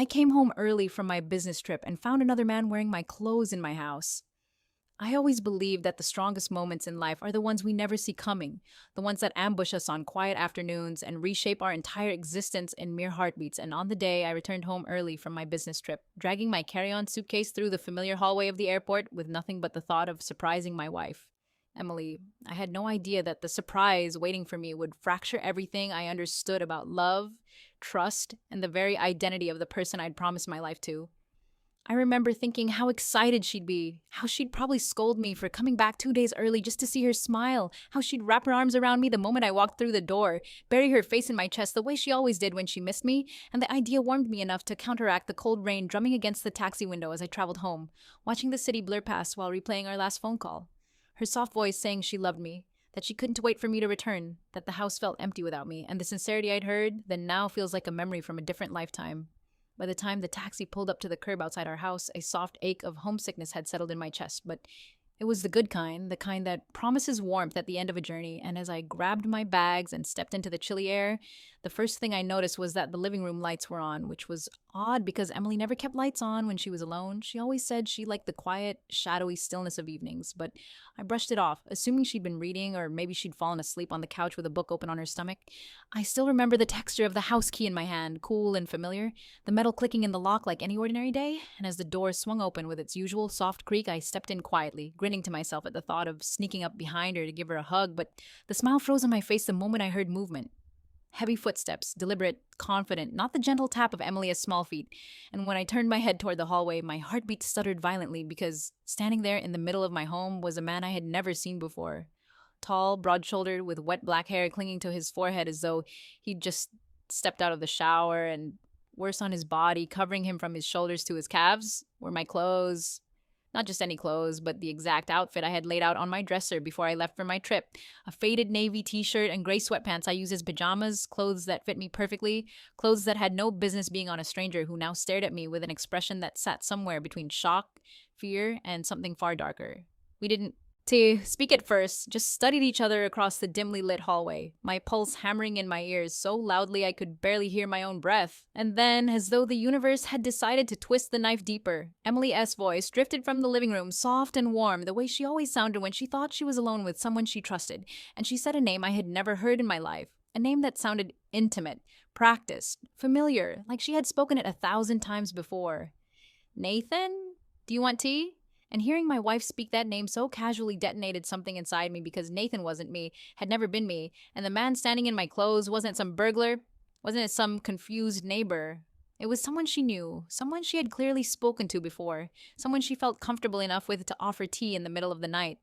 I came home early from my business trip and found another man wearing my clothes in my house. I always believe that the strongest moments in life are the ones we never see coming, the ones that ambush us on quiet afternoons and reshape our entire existence in mere heartbeats. And on the day I returned home early from my business trip, dragging my carry on suitcase through the familiar hallway of the airport with nothing but the thought of surprising my wife, Emily, I had no idea that the surprise waiting for me would fracture everything I understood about love, trust, and the very identity of the person I'd promised my life to. I remember thinking how excited she'd be, how she'd probably scold me for coming back 2 days early just to see her smile, how she'd wrap her arms around me the moment I walked through the door, bury her face in my chest the way she always did when she missed me, and the idea warmed me enough to counteract the cold rain drumming against the taxi window as I traveled home, watching the city blur past while replaying our last phone call. Her soft voice saying she loved me, that she couldn't wait for me to return, that the house felt empty without me, and the sincerity I'd heard then now feels like a memory from a different lifetime. By the time the taxi pulled up to the curb outside our house, a soft ache of homesickness had settled in my chest, but it was the kind that promises warmth at the end of a journey, and as I grabbed my bags and stepped into the chilly air, the first thing I noticed was that the living room lights were on, which was odd because Emily never kept lights on when she was alone. She always said she liked the quiet, shadowy stillness of evenings, but I brushed it off, assuming she'd been reading or maybe she'd fallen asleep on the couch with a book open on her stomach. I still remember the texture of the house key in my hand, cool and familiar, the metal clicking in the lock like any ordinary day, and as the door swung open with its usual soft creak, I stepped in quietly, grinning to myself at the thought of sneaking up behind her to give her a hug, but the smile froze on my face the moment I heard movement. Heavy footsteps, deliberate, confident, not the gentle tap of Emilia's small feet. And when I turned my head toward the hallway, my heartbeat stuttered violently because standing there in the middle of my home was a man I had never seen before. Tall, broad-shouldered, with wet black hair clinging to his forehead as though he'd just stepped out of the shower, and worse on his body, covering him from his shoulders to his calves, were my clothes. Not just any clothes, but the exact outfit I had laid out on my dresser before I left for my trip. A faded navy t-shirt and gray sweatpants I used as pajamas, clothes that fit me perfectly, clothes that had no business being on a stranger who now stared at me with an expression that sat somewhere between shock, fear, and something far darker. We didn't to speak at first, just studied each other across the dimly lit hallway, my pulse hammering in my ears so loudly I could barely hear my own breath. And then, as though the universe had decided to twist the knife deeper, Emily S.'s voice drifted from the living room, soft and warm, the way she always sounded when she thought she was alone with someone she trusted, and she said a name I had never heard in my life, a name that sounded intimate, practiced, familiar, like she had spoken it 1,000 times before. Nathan? Do you want tea? And hearing my wife speak that name so casually detonated something inside me because Nathan wasn't me, had never been me, and the man standing in my clothes wasn't some burglar, wasn't some confused neighbor. It was someone she knew, someone she had clearly spoken to before, someone she felt comfortable enough with to offer tea in the middle of the night.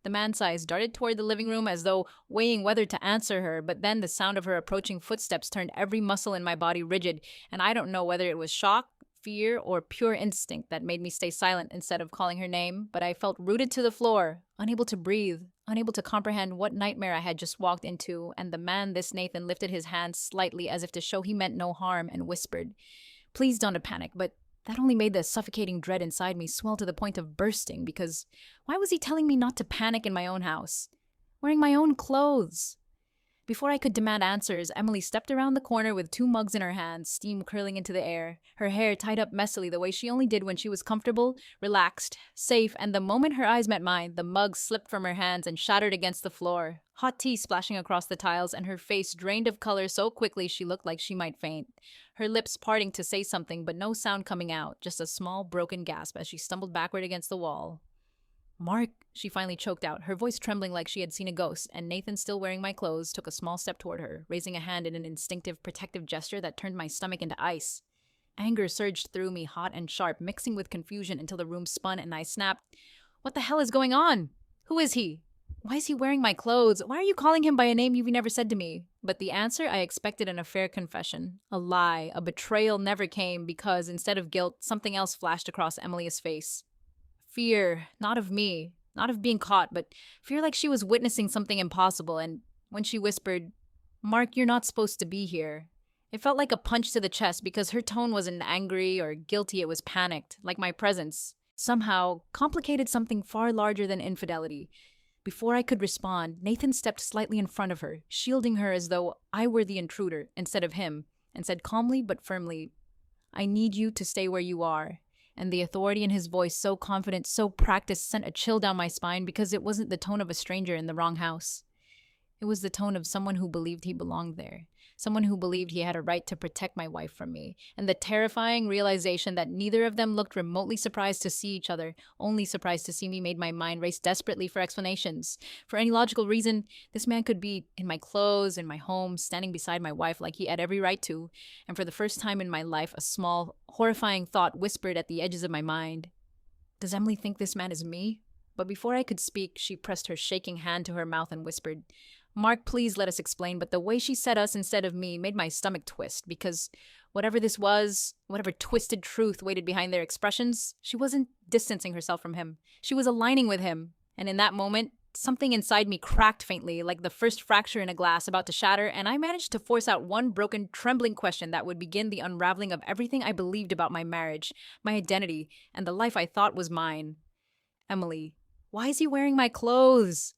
The man's eyes darted toward the living room as though weighing whether to answer her, but then the sound of her approaching footsteps turned every muscle in my body rigid, and I don't know whether it was shock, fear, or pure instinct that made me stay silent instead of calling her name, but I felt rooted to the floor, unable to breathe, unable to comprehend what nightmare I had just walked into, and the man, this Nathan, lifted his hand slightly as if to show he meant no harm and whispered, "Please don't panic," but that only made the suffocating dread inside me swell to the point of bursting, because why was he telling me not to panic in my own house? Wearing my own clothes. Before I could demand answers, Emily stepped around the corner with 2 mugs in her hands, steam curling into the air, her hair tied up messily the way she only did when she was comfortable, relaxed, safe, and the moment her eyes met mine, the mugs slipped from her hands and shattered against the floor, hot tea splashing across the tiles, and her face drained of color so quickly she looked like she might faint, her lips parting to say something but no sound coming out, just a small broken gasp as she stumbled backward against the wall. "Mark," she finally choked out, her voice trembling like she had seen a ghost, and Nathan, still wearing my clothes, took a small step toward her, raising a hand in an instinctive, protective gesture that turned my stomach into ice. Anger surged through me, hot and sharp, mixing with confusion until the room spun and I snapped, "What the hell is going on? Who is he? Why is he wearing my clothes? Why are you calling him by a name you've never said to me?" But the answer I expected in a fair confession, a lie, a betrayal never came because, instead of guilt, something else flashed across Emilia's face. Fear, not of me, not of being caught, but fear like she was witnessing something impossible, and when she whispered, "Mark, you're not supposed to be here," it felt like a punch to the chest because her tone wasn't angry or guilty, it was panicked, like my presence somehow complicated something far larger than infidelity. Before I could respond, Nathan stepped slightly in front of her, shielding her as though I were the intruder instead of him, and said calmly but firmly, I need you to stay where you are. And the authority in his voice, so confident, so practiced, sent a chill down my spine because it wasn't the tone of a stranger in the wrong house. It was the tone of someone who believed he belonged there, someone who believed he had a right to protect my wife from me, and the terrifying realization that neither of them looked remotely surprised to see each other, only surprised to see me, made my mind race desperately for explanations. For any logical reason, this man could be in my clothes, in my home, standing beside my wife like he had every right to, and for the first time in my life, a small, horrifying thought whispered at the edges of my mind. Does Emily think this man is me? But before I could speak, she pressed her shaking hand to her mouth and whispered, Mark, please let us explain, but the way she said us instead of me made my stomach twist because whatever this was, whatever twisted truth waited behind their expressions, she wasn't distancing herself from him. She was aligning with him. And in that moment, something inside me cracked faintly, like the first fracture in a glass about to shatter, and I managed to force out one broken, trembling question that would begin the unraveling of everything I believed about my marriage, my identity, and the life I thought was mine. Emily, why is he wearing my clothes?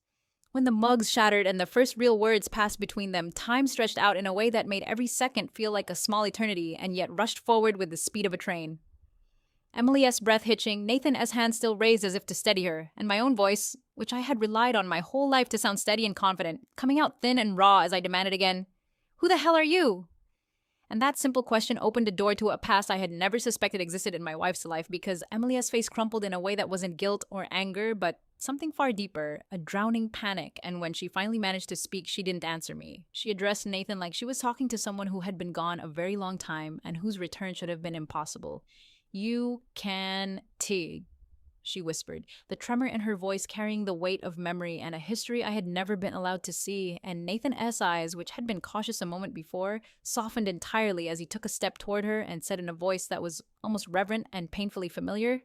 When the mugs shattered and the first real words passed between them, time stretched out in a way that made every second feel like a small eternity and yet rushed forward with the speed of a train. Emily S. breath hitching, Nathan S. hand still raised as if to steady her, and my own voice, which I had relied on my whole life to sound steady and confident, coming out thin and raw as I demanded again, Who the hell are you? And that simple question opened a door to a past I had never suspected existed in my wife's life because Emilia's face crumpled in a way that wasn't guilt or anger, but something far deeper, a drowning panic, and when she finally managed to speak, she didn't answer me. She addressed Nathan like she was talking to someone who had been gone a very long time and whose return should have been impossible. You can T, she whispered, the tremor in her voice carrying the weight of memory and a history I had never been allowed to see, and Nathan S. eyes, which had been cautious a moment before, softened entirely as he took a step toward her and said in a voice that was almost reverent and painfully familiar,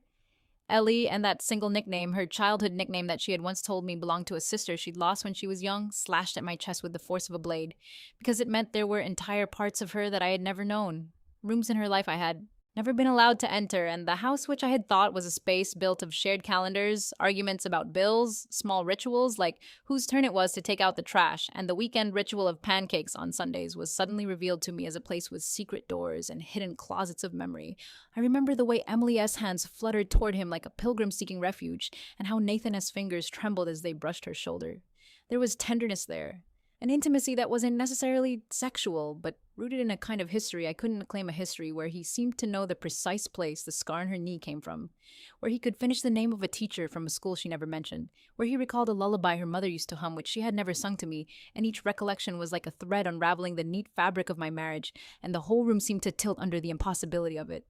Ellie, and that single nickname, her childhood nickname that she had once told me belonged to a sister she'd lost when she was young, slashed at my chest with the force of a blade, because it meant there were entire parts of her that I had never known, rooms in her life I had never been allowed to enter, and the house which I had thought was a space built of shared calendars, arguments about bills, small rituals like whose turn it was to take out the trash, and the weekend ritual of pancakes on Sundays was suddenly revealed to me as a place with secret doors and hidden closets of memory. I remember the way Emily S. hands fluttered toward him like a pilgrim seeking refuge, and how Nathan S. fingers trembled as they brushed her shoulder. There was tenderness there. An intimacy that wasn't necessarily sexual, but rooted in a kind of history I couldn't claim a history, where he seemed to know the precise place the scar on her knee came from, where he could finish the name of a teacher from a school she never mentioned, where he recalled a lullaby her mother used to hum which she had never sung to me, and each recollection was like a thread unraveling the neat fabric of my marriage, and the whole room seemed to tilt under the impossibility of it.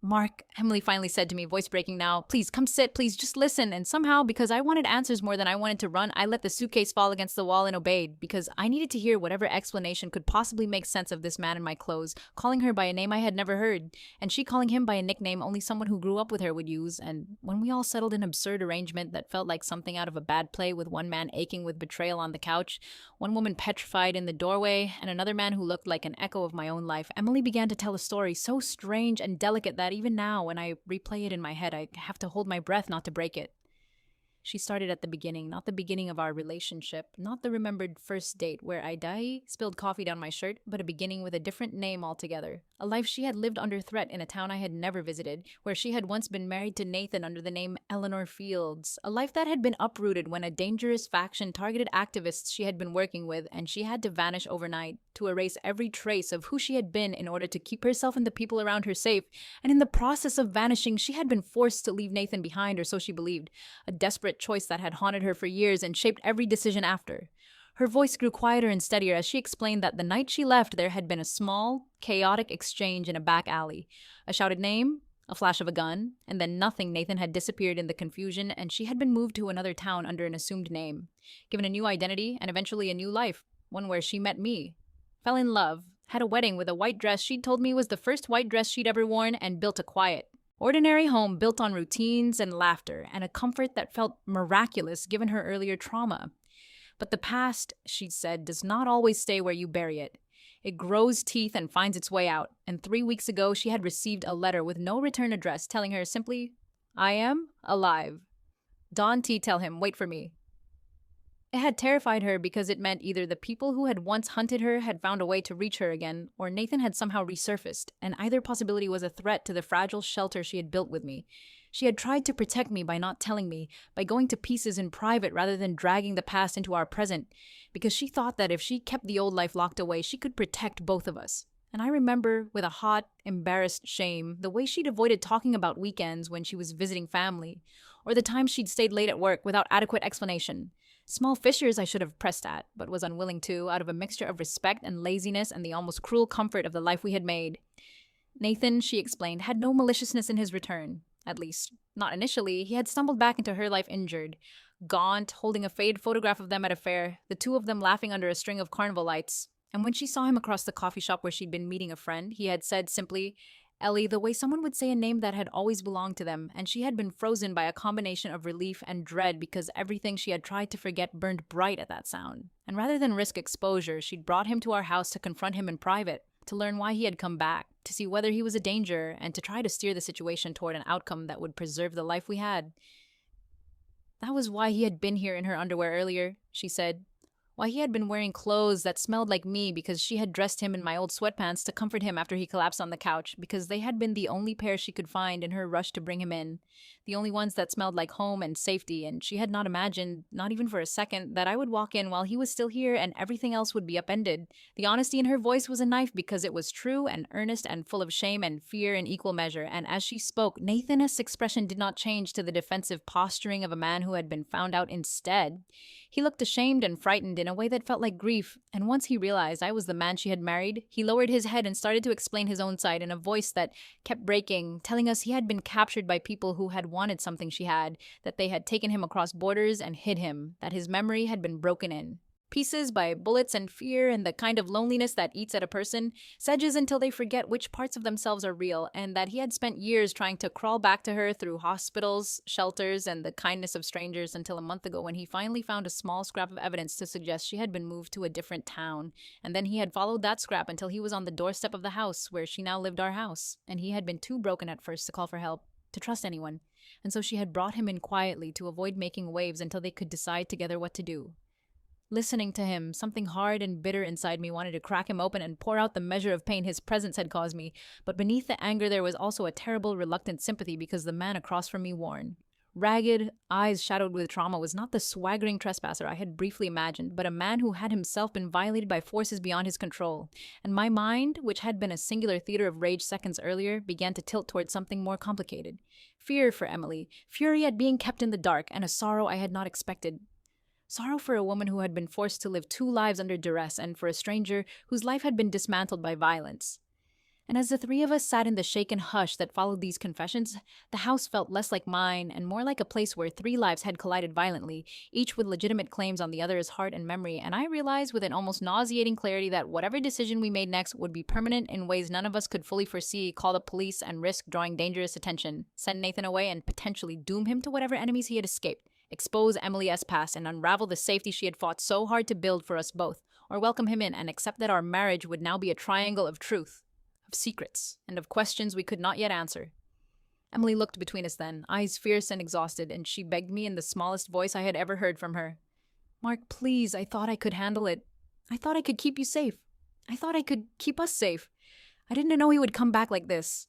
Mark, Emily finally said to me, voice breaking now, please come sit, please just listen. And somehow, because I wanted answers more than I wanted to run, I let the suitcase fall against the wall and obeyed, because I needed to hear whatever explanation could possibly make sense of this man in my clothes, calling her by a name I had never heard, and she calling him by a nickname only someone who grew up with her would use. And when we all settled an absurd arrangement that felt like something out of a bad play, with one man aching with betrayal on the couch, one woman petrified in the doorway, and another man who looked like an echo of my own life, Emily began to tell a story so strange and delicate that even now, when I replay it in my head, I have to hold my breath not to break it. She started at the beginning, not the beginning of our relationship, not the remembered first date where I spilled coffee down my shirt, but a beginning with a different name altogether. A life she had lived under threat in a town I had never visited, where she had once been married to Nathan under the name Eleanor Fields. A life that had been uprooted when a dangerous faction targeted activists she had been working with, and she had to vanish overnight, to erase every trace of who she had been in order to keep herself and the people around her safe. And in the process of vanishing, she had been forced to leave Nathan behind, or so she believed. A desperate choice that had haunted her for years and shaped every decision after. Her voice grew quieter and steadier as she explained that the night she left, there had been a small, chaotic exchange in a back alley. A shouted name, a flash of a gun, and then nothing. Nathan had disappeared in the confusion, and she had been moved to another town under an assumed name, given a new identity, and eventually a new life, one where she met me, fell in love, had a wedding with a white dress she'd told me was the first white dress she'd ever worn, and built a quiet, ordinary home built on routines and laughter, and a comfort that felt miraculous given her earlier trauma. But the past, she said, does not always stay where you bury it. It grows teeth and finds its way out, and 3 weeks ago she had received a letter with no return address telling her simply, I am alive. Don T. Tell him, wait for me. It had terrified her because it meant either the people who had once hunted her had found a way to reach her again, or Nathan had somehow resurfaced, and either possibility was a threat to the fragile shelter she had built with me. She had tried to protect me by not telling me, by going to pieces in private rather than dragging the past into our present, because she thought that if she kept the old life locked away, she could protect both of us. And I remember, with a hot, embarrassed shame, the way she'd avoided talking about weekends when she was visiting family, or the times she'd stayed late at work without adequate explanation. Small fissures I should have pressed at, but was unwilling to, out of a mixture of respect and laziness and the almost cruel comfort of the life we had made. Nathan, she explained, had no maliciousness in his return. At least, not initially. He had stumbled back into her life injured, gaunt, holding a faded photograph of them at a fair, the two of them laughing under a string of carnival lights. And when she saw him across the coffee shop where she'd been meeting a friend, he had said simply, Ellie, the way someone would say a name that had always belonged to them, and she had been frozen by a combination of relief and dread because everything she had tried to forget burned bright at that sound. And rather than risk exposure, she'd brought him to our house to confront him in private, to learn why he had come back, to see whether he was a danger, and to try to steer the situation toward an outcome that would preserve the life we had. That was why he had been here in her underwear earlier, she said. Why he had been wearing clothes that smelled like me because she had dressed him in my old sweatpants to comfort him after he collapsed on the couch, because they had been the only pair she could find in her rush to bring him in. The only ones that smelled like home and safety, and she had not imagined, not even for a second, that I would walk in while he was still here and everything else would be upended. The honesty in her voice was a knife because it was true and earnest and full of shame and fear in equal measure, and as she spoke, Nathan's expression did not change to the defensive posturing of a man who had been found out instead. He looked ashamed and frightened in a way that felt like grief, and once he realized I was the man she had married, he lowered his head and started to explain his own side in a voice that kept breaking, telling us he had been captured by people who had wanted something she had, that they had taken him across borders and hid him, that his memory had been broken in pieces by bullets and fear and the kind of loneliness that eats at a person, sedges until they forget which parts of themselves are real, and that he had spent years trying to crawl back to her through hospitals, shelters, and the kindness of strangers until a month ago when he finally found a small scrap of evidence to suggest she had been moved to a different town. And then he had followed that scrap until he was on the doorstep of the house where she now lived, our house, and he had been too broken at first to call for help, to trust anyone. And so she had brought him in quietly to avoid making waves until they could decide together what to do. Listening to him, something hard and bitter inside me wanted to crack him open and pour out the measure of pain his presence had caused me, but beneath the anger there was also a terrible, reluctant sympathy because the man across from me, worn, ragged, eyes shadowed with trauma, was not the swaggering trespasser I had briefly imagined, but a man who had himself been violated by forces beyond his control. And my mind, which had been a singular theater of rage seconds earlier, began to tilt towards something more complicated. Fear for Emily, fury at being kept in the dark, and a sorrow I had not expected. Sorrow for a woman who had been forced to live two lives under duress, and for a stranger whose life had been dismantled by violence. And as the three of us sat in the shaken hush that followed these confessions, the house felt less like mine and more like a place where three lives had collided violently, each with legitimate claims on the other's heart and memory, and I realized with an almost nauseating clarity that whatever decision we made next would be permanent in ways none of us could fully foresee, call the police and risk drawing dangerous attention, send Nathan away and potentially doom him to whatever enemies he had escaped, expose Emily's past and unravel the safety she had fought so hard to build for us both, or welcome him in and accept that our marriage would now be a triangle of truth, of secrets, and of questions we could not yet answer. Emily looked between us then, eyes fierce and exhausted, and she begged me in the smallest voice I had ever heard from her. Mark, please, I thought I could handle it. I thought I could keep you safe. I thought I could keep us safe. I didn't know he would come back like this.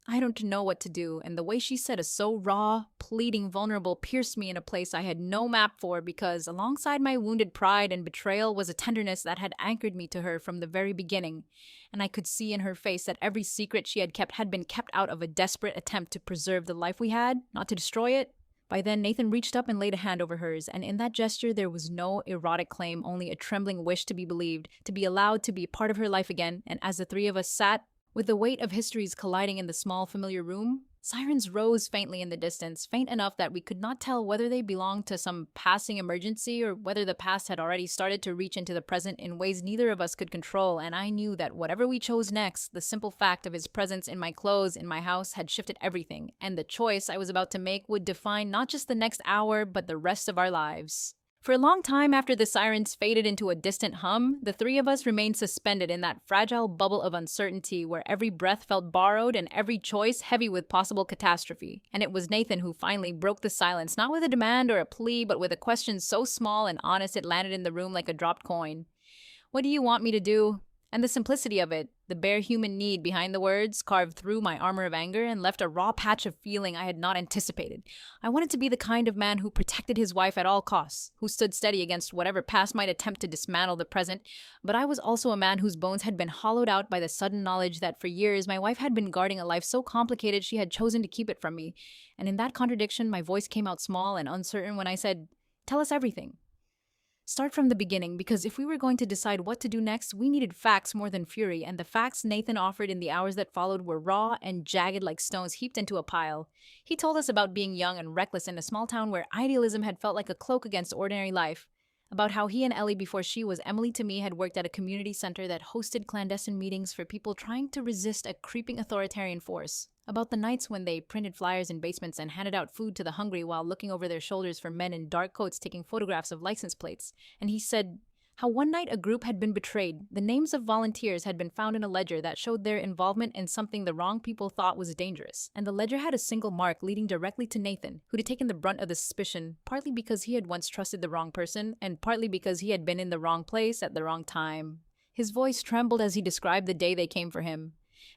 I don't know what to do, and the way she said it, so raw, pleading, vulnerable, pierced me in a place I had no map for because, alongside my wounded pride and betrayal, was a tenderness that had anchored me to her from the very beginning, and I could see in her face that every secret she had kept had been kept out of a desperate attempt to preserve the life we had, not to destroy it. By then, Nathan reached up and laid a hand over hers, and in that gesture there was no erotic claim, only a trembling wish to be believed, to be allowed to be part of her life again, and as the three of us sat, with the weight of histories colliding in the small, familiar room, sirens rose faintly in the distance, faint enough that we could not tell whether they belonged to some passing emergency or whether the past had already started to reach into the present in ways neither of us could control, and I knew that whatever we chose next, the simple fact of his presence in my clothes, in my house, had shifted everything, and the choice I was about to make would define not just the next hour, but the rest of our lives. For a long time after the sirens faded into a distant hum, the three of us remained suspended in that fragile bubble of uncertainty where every breath felt borrowed and every choice heavy with possible catastrophe. And it was Nathan who finally broke the silence, not with a demand or a plea, but with a question so small and honest it landed in the room like a dropped coin. "What do you want me to do?" And the simplicity of it, the bare human need behind the words, carved through my armor of anger and left a raw patch of feeling I had not anticipated. I wanted to be the kind of man who protected his wife at all costs, who stood steady against whatever past might attempt to dismantle the present, but I was also a man whose bones had been hollowed out by the sudden knowledge that for years my wife had been guarding a life so complicated she had chosen to keep it from me. And in that contradiction, my voice came out small and uncertain when I said, "Tell us everything. Start from the beginning, because if we were going to decide what to do next, we needed facts more than fury, and the facts Nathan offered in the hours that followed were raw and jagged like stones heaped into a pile. He told us about being young and reckless in a small town where idealism had felt like a cloak against ordinary life, about how he and Ellie, before she was Emily to me, had worked at a community center that hosted clandestine meetings for people trying to resist a creeping authoritarian force, about the nights when they printed flyers in basements and handed out food to the hungry while looking over their shoulders for men in dark coats taking photographs of license plates. And he said how one night a group had been betrayed. The names of volunteers had been found in a ledger that showed their involvement in something the wrong people thought was dangerous. And the ledger had a single mark leading directly to Nathan, who'd taken the brunt of the suspicion, partly because he had once trusted the wrong person, and partly because he had been in the wrong place at the wrong time. His voice trembled as he described the day they came for him.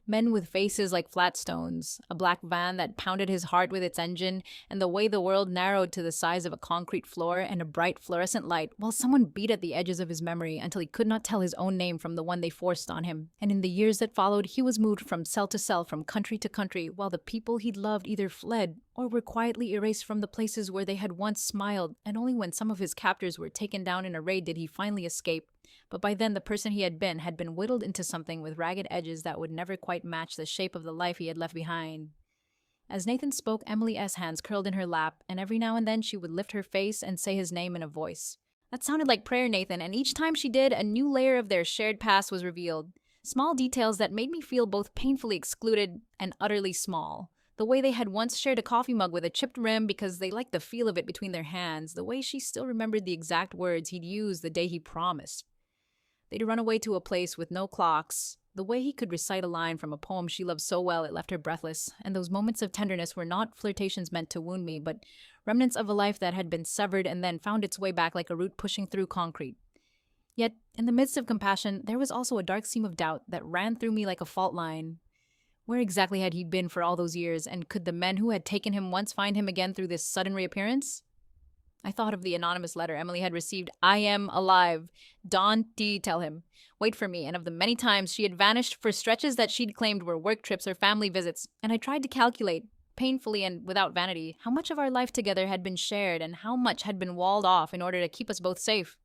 Men with faces like flat stones, a black van that pounded his heart with its engine, and the way the world narrowed to the size of a concrete floor and a bright fluorescent light, while someone beat at the edges of his memory until he could not tell his own name from the one they forced on him. And in the years that followed, he was moved from cell to cell, from country to country, while the people he'd loved either fled or were quietly erased from the places where they had once smiled, and only when some of his captors were taken down in a raid did he finally escape. But by then, the person he had been whittled into something with ragged edges that would never quite match the shape of the life he had left behind. As Nathan spoke, Emily S. hands curled in her lap, and every now and then she would lift her face and say his name in a voice. That sounded like prayer, Nathan, and each time she did, a new layer of their shared past was revealed. Small details that made me feel both painfully excluded and utterly small. The way they had once shared a coffee mug with a chipped rim because they liked the feel of it between their hands. The way she still remembered the exact words he'd used the day he promised. They'd run away to a place with no clocks. The way he could recite a line from a poem she loved so well it left her breathless. And those moments of tenderness were not flirtations meant to wound me, but remnants of a life that had been severed and then found its way back like a root pushing through concrete. Yet, in the midst of compassion, there was also a dark seam of doubt that ran through me like a fault line. Where exactly had he been for all those years, and could the men who had taken him once find him again through this sudden reappearance? I thought of the anonymous letter Emily had received. "I am alive. Don't tell him. Wait for me," and of the many times she had vanished for stretches that she'd claimed were work trips or family visits. And I tried to calculate, painfully and without vanity, how much of our life together had been shared and how much had been walled off in order to keep us both safe.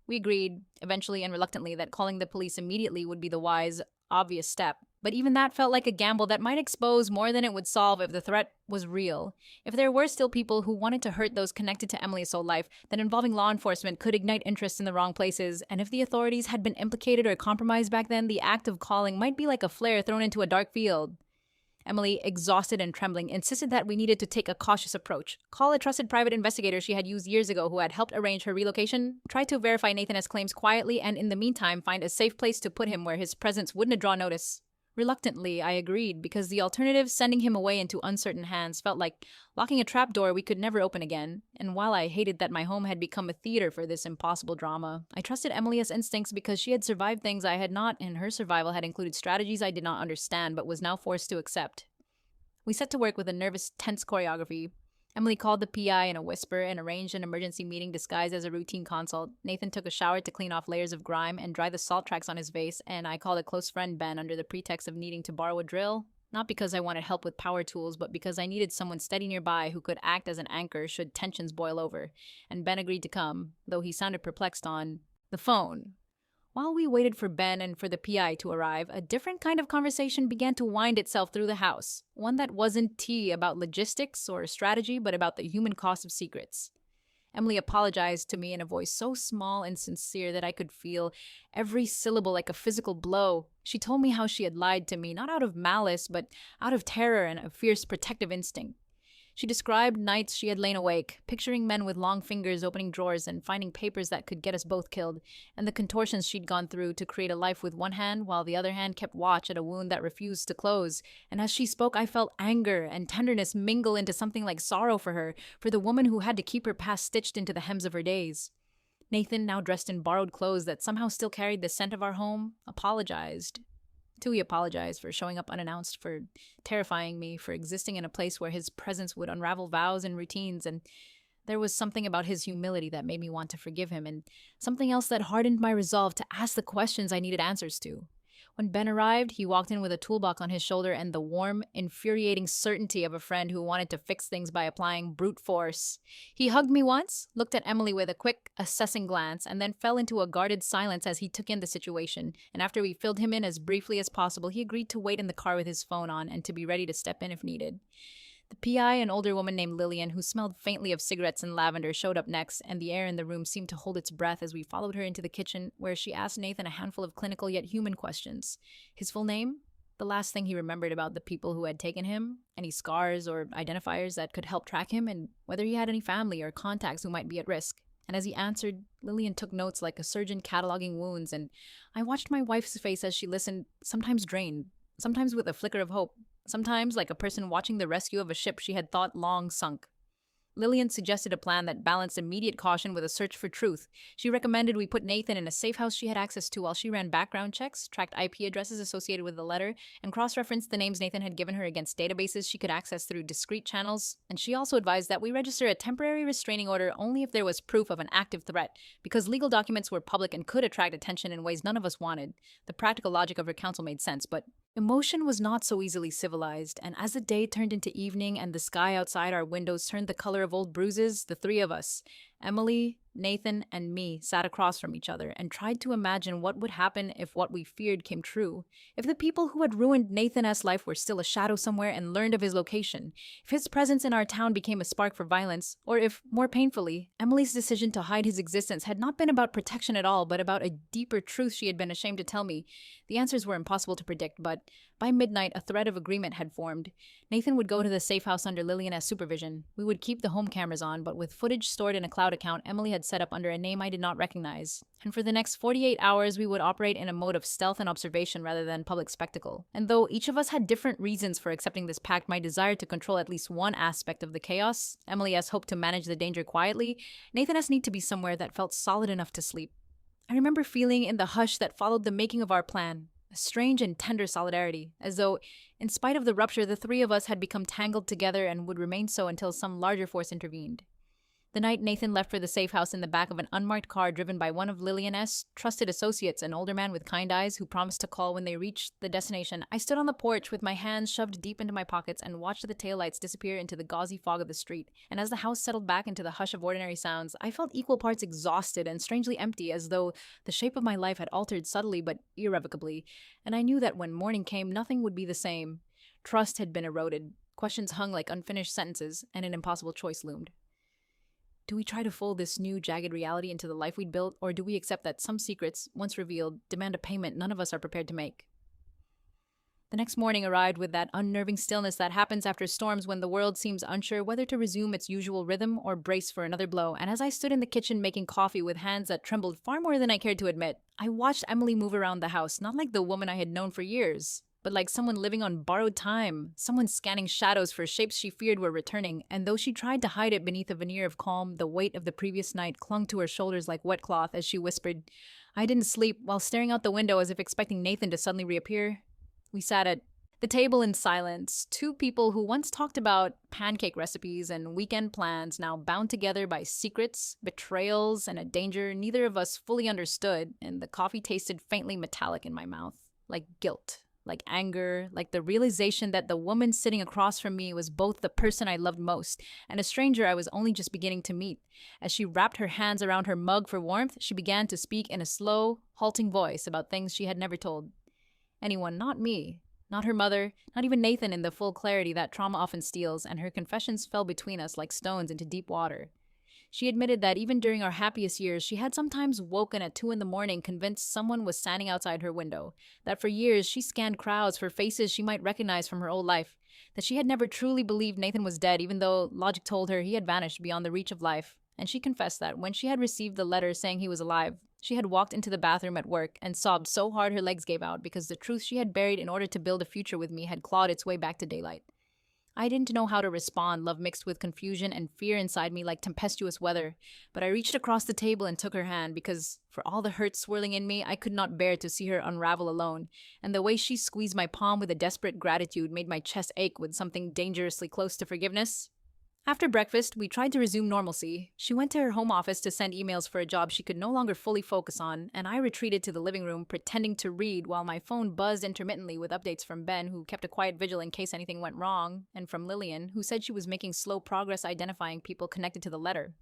We agreed, eventually and reluctantly, that calling the police immediately would be the wise, obvious step. But even that felt like a gamble that might expose more than it would solve if the threat was real. If there were still people who wanted to hurt those connected to Emily's soul life, then involving law enforcement could ignite interest in the wrong places. And if the authorities had been implicated or compromised back then, the act of calling might be like a flare thrown into a dark field. Emily, exhausted and trembling, insisted that we needed to take a cautious approach. Call a trusted private investigator she had used years ago who had helped arrange her relocation, try to verify Nathan's claims quietly, and in the meantime find a safe place to put him where his presence wouldn't draw notice. Reluctantly, I agreed, because the alternative, sending him away into uncertain hands, felt like locking a trapdoor we could never open again. And while I hated that my home had become a theater for this impossible drama, I trusted Emily's instincts because she had survived things I had not, and her survival had included strategies I did not understand but was now forced to accept. We set to work with a nervous, tense choreography. Emily called the PI in a whisper and arranged an emergency meeting disguised as a routine consult. Nathan took a shower to clean off layers of grime and dry the salt tracks on his face, and I called a close friend, Ben, under the pretext of needing to borrow a drill. Not because I wanted help with power tools, but because I needed someone steady nearby who could act as an anchor should tensions boil over. And Ben agreed to come, though he sounded perplexed on the phone. While we waited for Ben and for the PI to arrive, a different kind of conversation began to wind itself through the house. One that wasn't about logistics or strategy, but about the human cost of secrets. Emily apologized to me in a voice so small and sincere that I could feel every syllable like a physical blow. She told me how she had lied to me, not out of malice, but out of terror and a fierce protective instinct. She described nights she had lain awake, picturing men with long fingers opening drawers and finding papers that could get us both killed, and the contortions she'd gone through to create a life with one hand while the other hand kept watch at a wound that refused to close. And as she spoke, I felt anger and tenderness mingle into something like sorrow for her, for the woman who had to keep her past stitched into the hems of her days. Nathan, now dressed in borrowed clothes that somehow still carried the scent of our home, apologized. Tui apologized for showing up unannounced, for terrifying me, for existing in a place where his presence would unravel vows and routines, and there was something about his humility that made me want to forgive him, and something else that hardened my resolve to ask the questions I needed answers to. When Ben arrived, he walked in with a toolbox on his shoulder and the warm, infuriating certainty of a friend who wanted to fix things by applying brute force. He hugged me once, looked at Emily with a quick, assessing glance, and then fell into a guarded silence as he took in the situation, and after we filled him in as briefly as possible, he agreed to wait in the car with his phone on and to be ready to step in if needed. The PI, an older woman named Lillian, who smelled faintly of cigarettes and lavender, showed up next, and the air in the room seemed to hold its breath as we followed her into the kitchen, where she asked Nathan a handful of clinical yet human questions. His full name? The last thing he remembered about the people who had taken him, any scars or identifiers that could help track him, and whether he had any family or contacts who might be at risk. And as he answered, Lillian took notes like a surgeon cataloging wounds, and I watched my wife's face as she listened, sometimes drained, sometimes with a flicker of hope, sometimes like a person watching the rescue of a ship she had thought long sunk. Lillian suggested a plan that balanced immediate caution with a search for truth. She recommended we put Nathan in a safe house she had access to while she ran background checks, tracked IP addresses associated with the letter, and cross-referenced the names Nathan had given her against databases she could access through discrete channels. And she also advised that we register a temporary restraining order only if there was proof of an active threat, because legal documents were public and could attract attention in ways none of us wanted. The practical logic of her counsel made sense, but emotion was not so easily civilized, and as the day turned into evening and the sky outside our windows turned the color of old bruises, the three of us, Emily, Nathan, and me, sat across from each other and tried to imagine what would happen if what we feared came true. If the people who had ruined Nathan's life were still a shadow somewhere and learned of his location. If his presence in our town became a spark for violence. Or if, more painfully, Emily's decision to hide his existence had not been about protection at all, but about a deeper truth she had been ashamed to tell me. The answers were impossible to predict, but by midnight, a thread of agreement had formed. Nathan would go to the safe house under Lillian as supervision. We would keep the home cameras on, but with footage stored in a cloud account Emily had set up under a name I did not recognize. And for the next 48 hours, we would operate in a mode of stealth and observation rather than public spectacle. And though each of us had different reasons for accepting this pact, my desire to control at least one aspect of the chaos, Emily S. hoped to manage the danger quietly, Nathan S. need to be somewhere that felt solid enough to sleep. I remember feeling in the hush that followed the making of our plan, a strange and tender solidarity, as though, in spite of the rupture, the three of us had become tangled together and would remain so until some larger force intervened. The night Nathan left for the safe house in the back of an unmarked car driven by one of Lillian's trusted associates, an older man with kind eyes who promised to call when they reached the destination, I stood on the porch with my hands shoved deep into my pockets and watched the taillights disappear into the gauzy fog of the street. And as the house settled back into the hush of ordinary sounds, I felt equal parts exhausted and strangely empty, as though the shape of my life had altered subtly but irrevocably. And I knew that when morning came, nothing would be the same. Trust had been eroded, questions hung like unfinished sentences, and an impossible choice loomed. Do we try to fold this new, jagged reality into the life we'd built, or do we accept that some secrets, once revealed, demand a payment none of us are prepared to make? The next morning arrived with that unnerving stillness that happens after storms when the world seems unsure whether to resume its usual rhythm or brace for another blow, and as I stood in the kitchen making coffee with hands that trembled far more than I cared to admit, I watched Emily move around the house, not like the woman I had known for years, but like someone living on borrowed time, someone scanning shadows for shapes she feared were returning, and though she tried to hide it beneath a veneer of calm, the weight of the previous night clung to her shoulders like wet cloth as she whispered, I didn't sleep, while staring out the window as if expecting Nathan to suddenly reappear. We sat at the table in silence, two people who once talked about pancake recipes and weekend plans, now bound together by secrets, betrayals, and a danger neither of us fully understood, and the coffee tasted faintly metallic in my mouth, like guilt. Like anger, like the realization that the woman sitting across from me was both the person I loved most and a stranger I was only just beginning to meet. As she wrapped her hands around her mug for warmth, she began to speak in a slow, halting voice about things she had never told anyone, not me, not her mother, not even Nathan in the full clarity that trauma often steals, and her confessions fell between us like stones into deep water. She admitted that even during our happiest years, she had sometimes woken at 2 in the morning convinced someone was standing outside her window, that for years she scanned crowds for faces she might recognize from her old life, that she had never truly believed Nathan was dead even though logic told her he had vanished beyond the reach of life. And she confessed that when she had received the letter saying he was alive, she had walked into the bathroom at work and sobbed so hard her legs gave out because the truth she had buried in order to build a future with me had clawed its way back to daylight. I didn't know how to respond, love mixed with confusion and fear inside me like tempestuous weather, but I reached across the table and took her hand because, for all the hurt swirling in me, I could not bear to see her unravel alone, and the way she squeezed my palm with a desperate gratitude made my chest ache with something dangerously close to forgiveness. After breakfast, we tried to resume normalcy. She went to her home office to send emails for a job she could no longer fully focus on, and I retreated to the living room pretending to read while my phone buzzed intermittently with updates from Ben, who kept a quiet vigil in case anything went wrong, and from Lillian, who said she was making slow progress identifying people connected to the letter.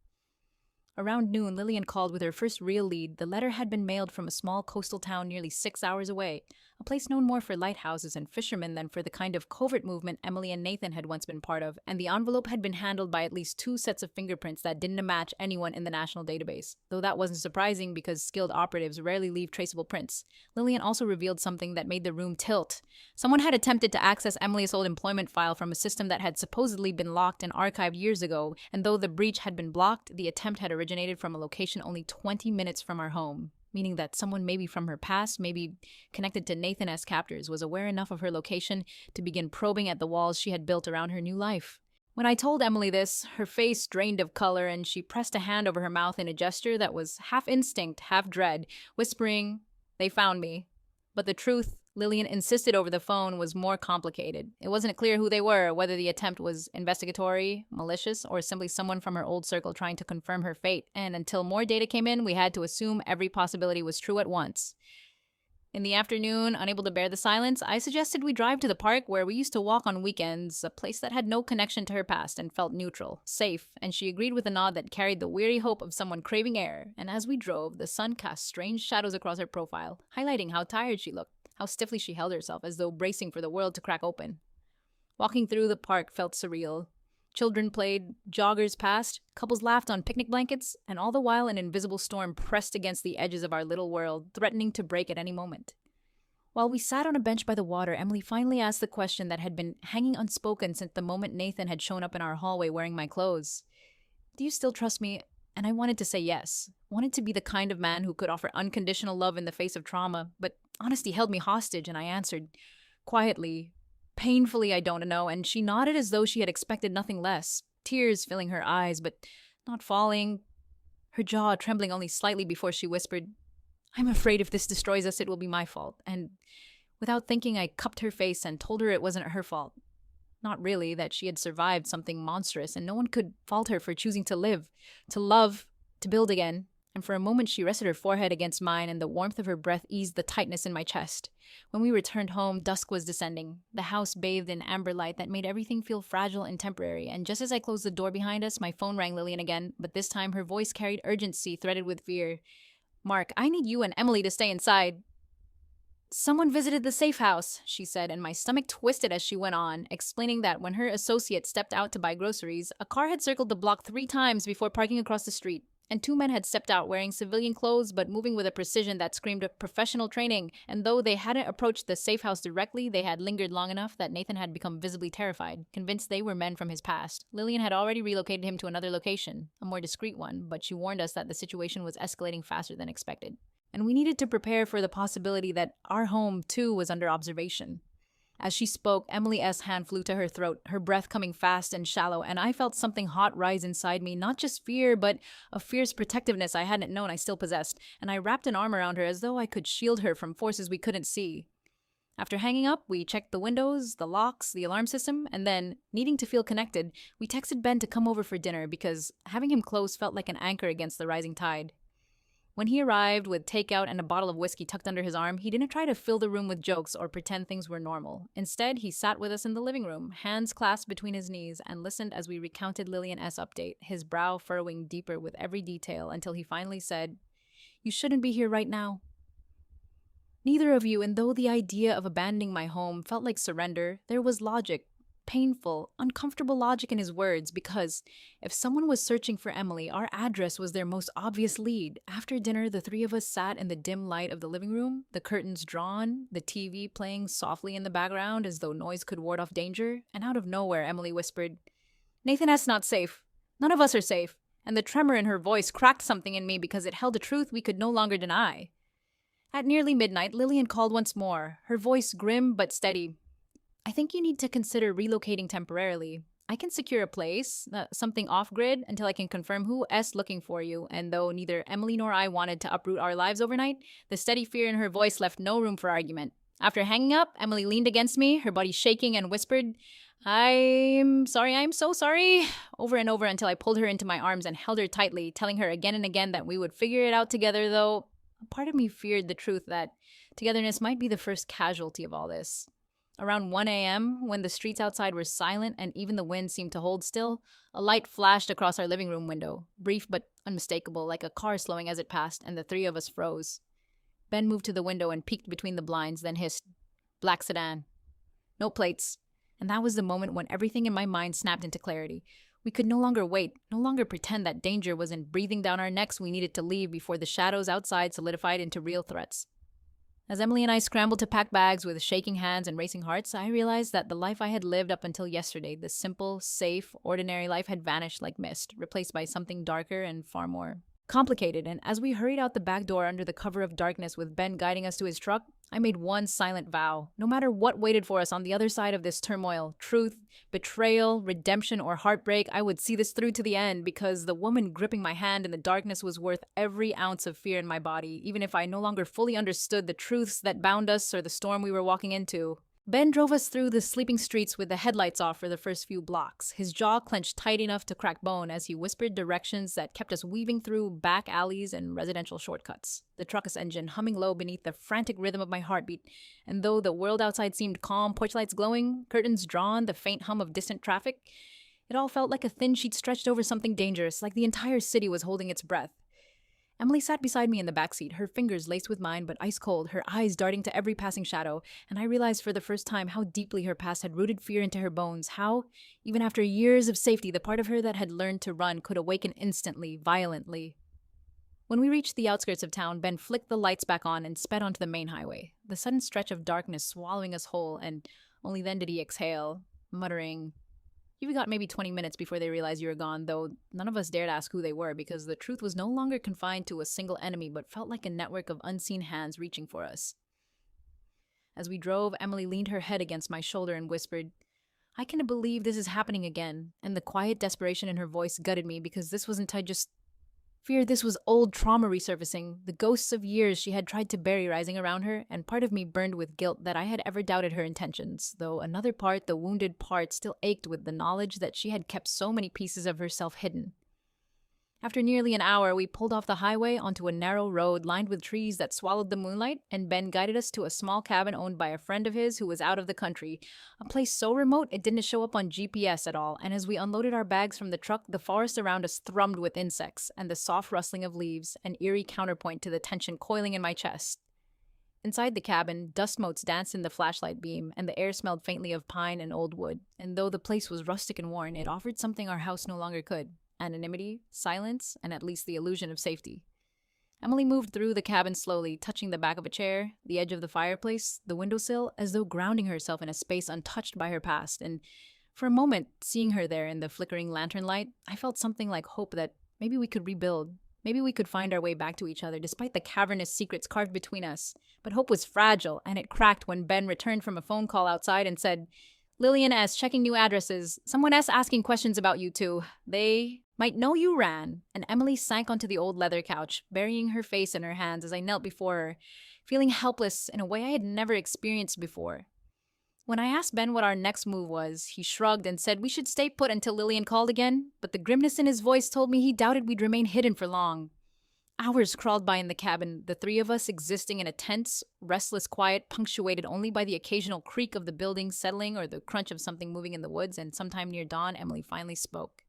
Around noon, Lillian called with her first real lead. The letter had been mailed from a small coastal town nearly 6 hours away, a place known more for lighthouses and fishermen than for the kind of covert movement Emily and Nathan had once been part of, and the envelope had been handled by at least 2 sets of fingerprints that didn't match anyone in the national database. Though that wasn't surprising because skilled operatives rarely leave traceable prints. Lillian also revealed something that made the room tilt. Someone had attempted to access Emily's old employment file from a system that had supposedly been locked and archived years ago, and though the breach had been blocked, the attempt had originated from a location only 20 minutes from our home, meaning that someone maybe from her past, maybe connected to Nathan S. captors, was aware enough of her location to begin probing at the walls she had built around her new life. When I told Emily this, her face drained of color and she pressed a hand over her mouth in a gesture that was half instinct, half dread, whispering, "They found me." But the truth, Lillian insisted over the phone, was more complicated. It wasn't clear who they were, whether the attempt was investigatory, malicious, or simply someone from her old circle trying to confirm her fate, and until more data came in, we had to assume every possibility was true at once. In the afternoon, unable to bear the silence, I suggested we drive to the park where we used to walk on weekends, a place that had no connection to her past and felt neutral, safe, and she agreed with a nod that carried the weary hope of someone craving air, and as we drove, the sun cast strange shadows across her profile, highlighting how tired she looked, how stiffly she held herself as though bracing for the world to crack open. Walking through the park felt surreal. Children played, joggers passed, couples laughed on picnic blankets, and all the while an invisible storm pressed against the edges of our little world, threatening to break at any moment. While we sat on a bench by the water, Emily finally asked the question that had been hanging unspoken since the moment Nathan had shown up in our hallway wearing my clothes. "Do you still trust me?" And I wanted to say yes. Wanted to be the kind of man who could offer unconditional love in the face of trauma, but honesty held me hostage, and I answered, quietly, painfully, "I don't know," and she nodded as though she had expected nothing less, tears filling her eyes, but not falling, her jaw trembling only slightly before she whispered, "I'm afraid if this destroys us, it will be my fault." And without thinking, I cupped her face and told her it wasn't her fault. Not really, that she had survived something monstrous, and no one could fault her for choosing to live, to love, to build again. And for a moment she rested her forehead against mine, and the warmth of her breath eased the tightness in my chest. When we returned home, dusk was descending, the house bathed in amber light that made everything feel fragile and temporary, and just as I closed the door behind us, my phone rang Lillian again, but this time her voice carried urgency threaded with fear. "Mark, I need you and Emily to stay inside." "Someone visited the safe house," she said, and my stomach twisted as she went on, explaining that when her associate stepped out to buy groceries, a car had circled the block 3 times before parking across the street, and 2 men had stepped out wearing civilian clothes but moving with a precision that screamed of professional training, and though they hadn't approached the safe house directly, they had lingered long enough that Nathan had become visibly terrified, convinced they were men from his past. Lillian had already relocated him to another location, a more discreet one, but she warned us that the situation was escalating faster than expected. And we needed to prepare for the possibility that our home, too, was under observation. As she spoke, Emily S.'s hand flew to her throat, her breath coming fast and shallow, and I felt something hot rise inside me, not just fear, but a fierce protectiveness I hadn't known I still possessed, and I wrapped an arm around her as though I could shield her from forces we couldn't see. After hanging up, we checked the windows, the locks, the alarm system, and then, needing to feel connected, we texted Ben to come over for dinner because having him close felt like an anchor against the rising tide. When he arrived with takeout and a bottle of whiskey tucked under his arm, he didn't try to fill the room with jokes or pretend things were normal. Instead, he sat with us in the living room, hands clasped between his knees, and listened as we recounted Lillian S.'s update, his brow furrowing deeper with every detail until he finally said, "You shouldn't be here right now. Neither of you, and though the idea of abandoning my home felt like surrender, there was logic. painful, uncomfortable logic in his words because if someone was searching for Emily, our address was their most obvious lead. After dinner, the three of us sat in the dim light of the living room, the curtains drawn, the TV playing softly in the background as though noise could ward off danger, and out of nowhere, Emily whispered, "Nathan S. not safe. None of us are safe." And the tremor in her voice cracked something in me because it held a truth we could no longer deny. At nearly midnight, Lillian called once more, her voice grim but steady. "I think you need to consider relocating temporarily. I can secure a place, something off-grid, until I can confirm who is looking for you, and though neither Emily nor I wanted to uproot our lives overnight, the steady fear in her voice left no room for argument. After hanging up, Emily leaned against me, her body shaking, and whispered, I'm so sorry, over and over until I pulled her into my arms and held her tightly, telling her again and again that we would figure it out together, though a part of me feared the truth that togetherness might be the first casualty of all this. Around 1 a.m., when the streets outside were silent and even the wind seemed to hold still, a light flashed across our living room window, brief but unmistakable, like a car slowing as it passed, and the three of us froze. Ben moved to the window and peeked between the blinds, then hissed, "Black sedan. No plates." And that was the moment when everything in my mind snapped into clarity. We could no longer wait, no longer pretend that danger wasn't breathing down our necks. We needed to leave before the shadows outside solidified into real threats. As Emily and I scrambled to pack bags with shaking hands and racing hearts, I realized that the life I had lived up until yesterday, the simple, safe, ordinary life, had vanished like mist, replaced by something darker and far more complicated. And as we hurried out the back door under the cover of darkness with Ben guiding us to his truck, I made one silent vow. No matter what waited for us on the other side of this turmoil, truth, betrayal, redemption, or heartbreak, I would see this through to the end, because the woman gripping my hand in the darkness was worth every ounce of fear in my body, even if I no longer fully understood the truths that bound us or the storm we were walking into. Ben drove us through the sleeping streets with the headlights off for the first few blocks, his jaw clenched tight enough to crack bone as he whispered directions that kept us weaving through back alleys and residential shortcuts, the truck's engine humming low beneath the frantic rhythm of my heartbeat. And though the world outside seemed calm, porch lights glowing, curtains drawn, the faint hum of distant traffic, it all felt like a thin sheet stretched over something dangerous, like the entire city was holding its breath. Emily sat beside me in the backseat, her fingers laced with mine but ice cold, her eyes darting to every passing shadow, and I realized for the first time how deeply her past had rooted fear into her bones, how, even after years of safety, the part of her that had learned to run could awaken instantly, violently. When we reached the outskirts of town, Ben flicked the lights back on and sped onto the main highway, the sudden stretch of darkness swallowing us whole, and only then did he exhale, muttering, "You've got maybe 20 minutes before they realize you were gone," though none of us dared ask who they were because the truth was no longer confined to a single enemy but felt like a network of unseen hands reaching for us. As we drove, Emily leaned her head against my shoulder and whispered, "I can't believe this is happening again," and the quiet desperation in her voice gutted me because this wasn't just fear, this was old trauma resurfacing, the ghosts of years she had tried to bury rising around her, and part of me burned with guilt that I had ever doubted her intentions, though another part, the wounded part, still ached with the knowledge that she had kept so many pieces of herself hidden. After nearly an hour, we pulled off the highway onto a narrow road lined with trees that swallowed the moonlight, and Ben guided us to a small cabin owned by a friend of his who was out of the country, a place so remote it didn't show up on GPS at all, and as we unloaded our bags from the truck, the forest around us thrummed with insects and the soft rustling of leaves, an eerie counterpoint to the tension coiling in my chest. Inside the cabin, dust motes danced in the flashlight beam, and the air smelled faintly of pine and old wood, and though the place was rustic and worn, it offered something our house no longer could. Anonymity, silence, and at least the illusion of safety. Emily moved through the cabin slowly, touching the back of a chair, the edge of the fireplace, the windowsill, as though grounding herself in a space untouched by her past, and for a moment, seeing her there in the flickering lantern light, I felt something like hope that maybe we could rebuild, maybe we could find our way back to each other despite the cavernous secrets carved between us. But hope was fragile, and it cracked when Ben returned from a phone call outside and said, "Lillian S. checking new addresses. Someone S. asking questions about you two. They might know you ran." And Emily sank onto the old leather couch, burying her face in her hands as I knelt before her, feeling helpless in a way I had never experienced before. When I asked Ben what our next move was, he shrugged and said we should stay put until Lillian called again, but the grimness in his voice told me he doubted we'd remain hidden for long. Hours crawled by in the cabin, the three of us existing in a tense, restless quiet punctuated only by the occasional creak of the building settling or the crunch of something moving in the woods, and sometime near dawn, Emily finally spoke.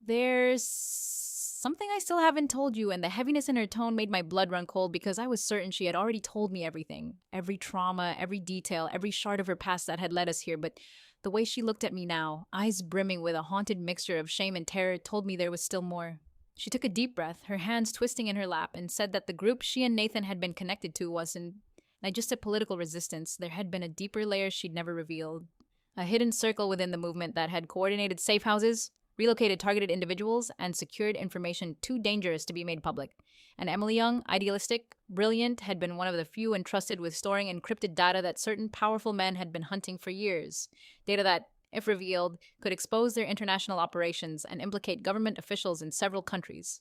"There's something I still haven't told you," and the heaviness in her tone made my blood run cold because I was certain she had already told me everything. Every trauma, every detail, every shard of her past that had led us here, but The way she looked at me now, eyes brimming with a haunted mixture of shame and terror, told me there was still more. She took a deep breath, her hands twisting in her lap, and said that the group she and Nathan had been connected to wasn't just a political resistance. There had been a deeper layer she'd never revealed. A hidden circle within the movement that had coordinated safe houses, relocated targeted individuals, and secured information too dangerous to be made public. And Emily Young, idealistic, brilliant, had been one of the few entrusted with storing encrypted data that certain powerful men had been hunting for years. Data that, if revealed, could expose their international operations and implicate government officials in several countries.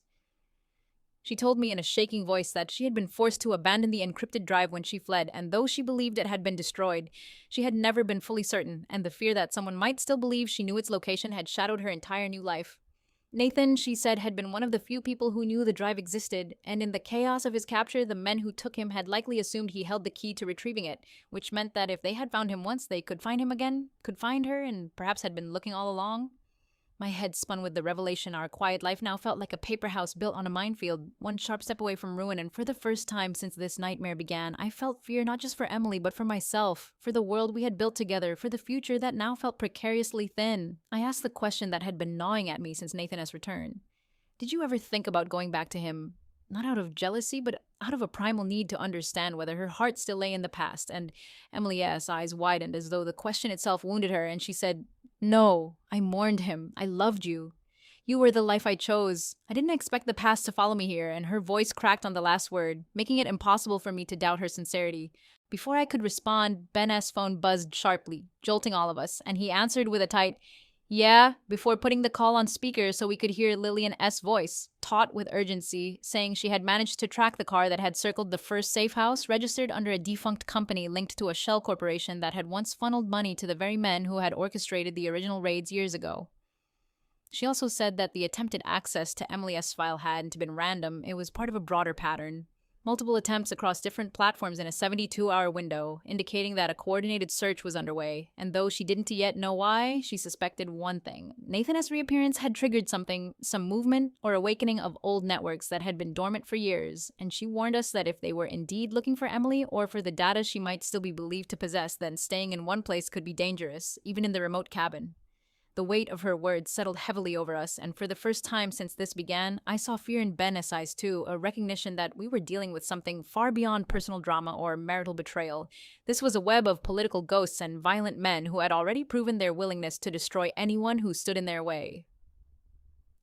She told me in a shaking voice that she had been forced to abandon the encrypted drive when she fled, and though she believed it had been destroyed, she had never been fully certain, and the fear that someone might still believe she knew its location had shadowed her entire new life. Nathan, she said, had been one of the few people who knew the drive existed, and in the chaos of his capture, the men who took him had likely assumed he held the key to retrieving it, which meant that if they had found him once, they could find him again, could find her, and perhaps had been looking all along. My head spun with the revelation our quiet life now felt like a paper house built on a minefield, one sharp step away from ruin, and for the first time since this nightmare began, I felt fear not just for Emily, but for myself, for the world we had built together, for the future that now felt precariously thin. I asked the question that had been gnawing at me since Nathan's return. Did you ever think about going back to him? Not out of jealousy, but out of a primal need to understand whether her heart still lay in the past. And Emily's eyes widened as though the question itself wounded her, and she said, "No, I mourned him. I loved you. You were the life I chose. I didn't expect the past to follow me here," and her voice cracked on the last word, making it impossible for me to doubt her sincerity. Before I could respond, Ben S.'s phone buzzed sharply, jolting all of us, and he answered with a tight, "Yeah," before putting the call on speaker so we could hear Lillian S.'s voice, taut with urgency, saying she had managed to track the car that had circled the first safe house, registered under a defunct company linked to a shell corporation that had once funneled money to the very men who had orchestrated the original raids years ago. She also said that the attempted access to Emily's file hadn't been random, it was part of a broader pattern. Multiple attempts across different platforms in a 72-hour window, indicating that a coordinated search was underway, and though she didn't yet know why, she suspected one thing. Nathan's reappearance had triggered something, some movement or awakening of old networks that had been dormant for years, and she warned us that if they were indeed looking for Emily or for the data she might still be believed to possess, then staying in one place could be dangerous, even in the remote cabin. The weight of her words settled heavily over us, and for the first time since this began, I saw fear in Ben's eyes too, a recognition that we were dealing with something far beyond personal drama or marital betrayal. This was a web of political ghosts and violent men who had already proven their willingness to destroy anyone who stood in their way.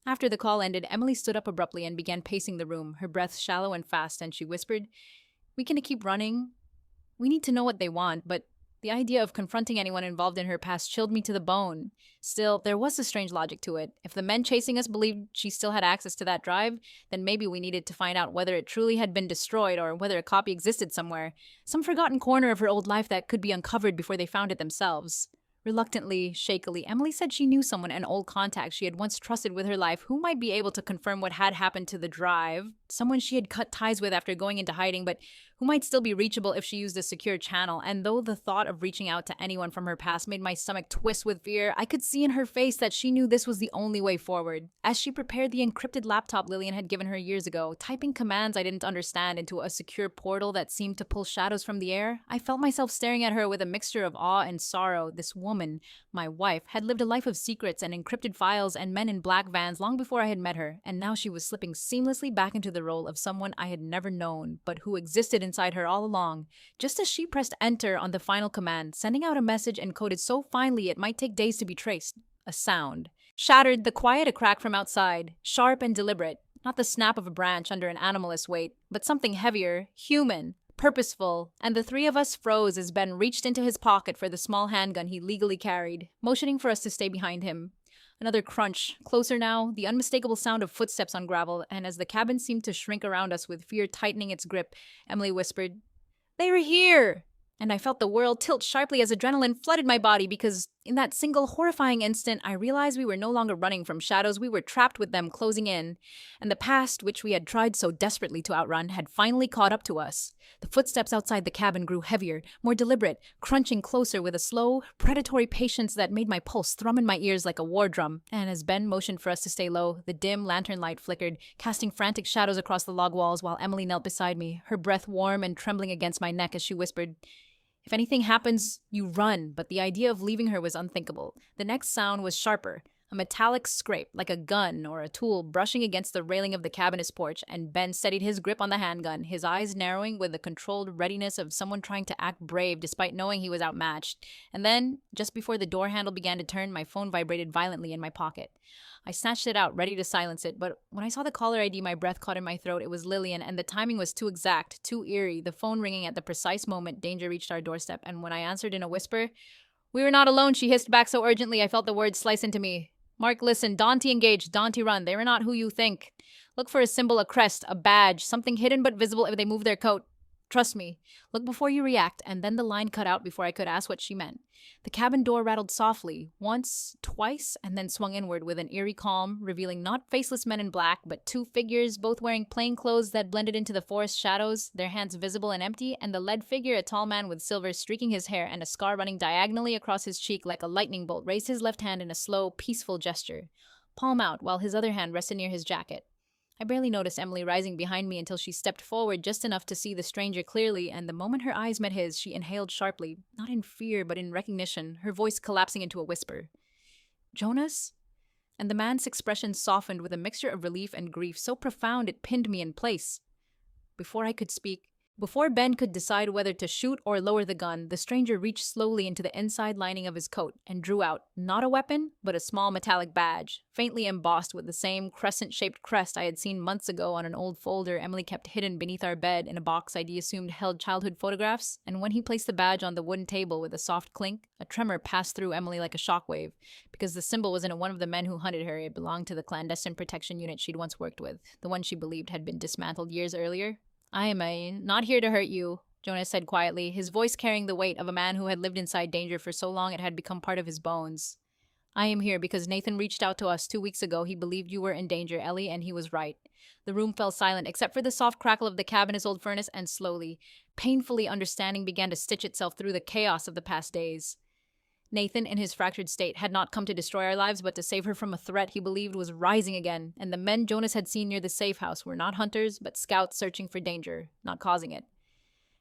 After the call ended, Emily stood up abruptly and began pacing the room, her breath shallow and fast, and she whispered, "We can keep running. We need to know what they want, but..." The idea of confronting anyone involved in her past chilled me to the bone. Still, there was a strange logic to it. If the men chasing us believed she still had access to that drive, then maybe we needed to find out whether it truly had been destroyed or whether a copy existed somewhere. Some forgotten corner of her old life that could be uncovered before they found it themselves. Reluctantly, shakily, Emily said she knew someone, an old contact she had once trusted with her life, who might be able to confirm what had happened to the drive. Someone she had cut ties with after going into hiding, but who might still be reachable if she used a secure channel. And though the thought of reaching out to anyone from her past made my stomach twist with fear, I could see in her face that she knew this was the only way forward. As she prepared the encrypted laptop Lillian had given her years ago, typing commands I didn't understand into a secure portal that seemed to pull shadows from the air, I felt myself staring at her with a mixture of awe and sorrow. This woman, my wife, had lived a life of secrets and encrypted files and men in black vans long before I had met her, and now she was slipping seamlessly back into the role of someone I had never known, but who existed inside her all along. Just as she pressed enter on the final command, sending out a message encoded so finely it might take days to be traced, a sound shattered the quiet a crack from outside, sharp and deliberate, not the snap of a branch under an animal's weight, but something heavier, human, purposeful, and the three of us froze as Ben reached into his pocket for the small handgun he legally carried, motioning for us to stay behind him. Another crunch, closer now, the unmistakable sound of footsteps on gravel, and as the cabin seemed to shrink around us with fear tightening its grip, Emily whispered, "They were here!" And I felt the world tilt sharply as adrenaline flooded my body because in that single horrifying instant, I realized we were no longer running from shadows, we were trapped with them closing in. And the past, which we had tried so desperately to outrun, had finally caught up to us. The footsteps outside the cabin grew heavier, more deliberate, crunching closer with a slow, predatory patience that made my pulse thrum in my ears like a war drum. And as Ben motioned for us to stay low, the dim lantern light flickered, casting frantic shadows across the log walls while Emily knelt beside me, her breath warm and trembling against my neck as she whispered, If anything happens, you run, but the idea of leaving her was unthinkable. The next sound was sharper, a metallic scrape, like a gun or a tool brushing against the railing of the cabinet's porch, and Ben steadied his grip on the handgun, his eyes narrowing with the controlled readiness of someone trying to act brave despite knowing he was outmatched. And then, just before the door handle began to turn, my phone vibrated violently in my pocket. I snatched it out, ready to silence it, but when I saw the caller ID, my breath caught in my throat. It was Lillian, and the timing was too exact, too eerie, the phone ringing at the precise moment danger reached our doorstep, and when I answered in a whisper, "We were not alone," she hissed back so urgently I felt the words slice into me. "Mark, listen, Dante engaged, Dante run. They are not who you think. Look for a symbol, a crest, a badge, something hidden but visible if they move their coat. Trust me. Look before you react," and then the line cut out before I could ask what she meant. The cabin door rattled softly, once, twice, and then swung inward with an eerie calm, revealing not faceless men in black, but two figures, both wearing plain clothes that blended into the forest shadows, their hands visible and empty, and the lead figure, a tall man with silver streaking his hair and a scar running diagonally across his cheek like a lightning bolt, raised his left hand in a slow, peaceful gesture, palm out, while his other hand rested near his jacket. I barely noticed Emily rising behind me until she stepped forward just enough to see the stranger clearly, and the moment her eyes met his, she inhaled sharply, not in fear but in recognition, her voice collapsing into a whisper. "Jonas?" And the man's expression softened with a mixture of relief and grief so profound it pinned me in place. Before Ben could decide whether to shoot or lower the gun, the stranger reached slowly into the inside lining of his coat and drew out, not a weapon, but a small metallic badge, faintly embossed with the same crescent-shaped crest I had seen months ago on an old folder Emily kept hidden beneath our bed in a box I'd assumed held childhood photographs, and when he placed the badge on the wooden table with a soft clink, a tremor passed through Emily like a shockwave, because the symbol wasn't one of the men who hunted her, it belonged to the clandestine protection unit she'd once worked with, the one she believed had been dismantled years earlier. "I am not here to hurt you," Jonas said quietly, his voice carrying the weight of a man who had lived inside danger for so long it had become part of his bones. "I am here because Nathan reached out to us 2 weeks ago. He believed you were in danger, Ellie, and he was right." The room fell silent, except for the soft crackle of the cabinet's old furnace, and slowly, painfully, understanding began to stitch itself through the chaos of the past days. Nathan, in his fractured state, had not come to destroy our lives, but to save her from a threat he believed was rising again, and the men Jonas had seen near the safe house were not hunters, but scouts searching for danger, not causing it.